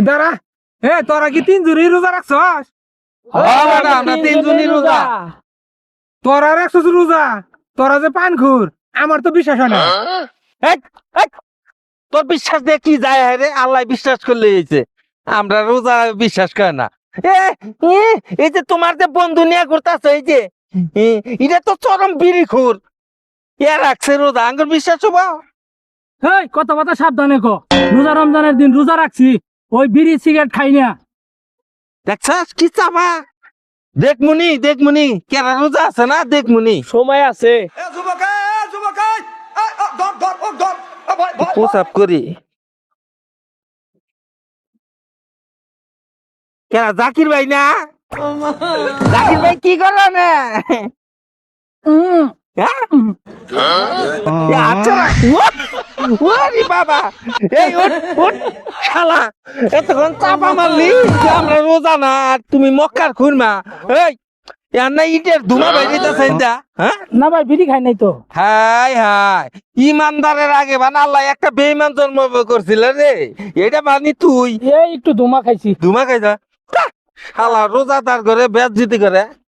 দাঁড়া। তোরা কি 3 জুড়ি রোজা রাখছস? আমরা 3 জনই রোজা। তোরা রাখছস রোজা? তোরা যে পানখুর, আমার তো বিশ্বাস হয় না। এই, এই, তোর বিশ্বাস দিয়ে কি যায় রে? আল্লাহ বিশ্বাস করলে হয়েছে, আমরা রোজা বিশ্বাস করে না। এ এ, এই যে তোমার যে বন্ধু নিয়ে ঘুরতেছে, এই যে এটা তো চরম বিড়িখোর। এ রাখছে রোজা, আঙ্গুর বিশ্বাস হবো? কথা কথা সাবধানে কো। রোজা রমজানের দিন রোজা রাখছি, ওই বিড়ি সিগারেট খাই না। দেখছাস কি চাপা? দেখমুনি কেরা রোজা আছে না, দেখমুনি সময় আছে। প্রসাব করি। কেরা জাকির ভাই না? জাকির ভাই কি করলো না? হ্যাঁ? এ আচ্ছা, ওরে বাবা, এই ওঠ শালা, এতক্ষণ চাপা মারলি যে আমরা রোজা না আর তুমি মক্কার খুরমা। এই ইয়ার না ইটের ধুমা বাইরিতেছে এটা, হ্যাঁ? না ভাই, বিড়ি খাই নাই তো। হাই হাই, ইমানদারের আগে বানা আল্লাহ একটা বেঈমান জন্ম করছিল রে, এটা বানি তুই এই একটু ধুমা খাইছি। ধুমা খাই যা। শালা রোজাদার করে বেজ্জতি করে।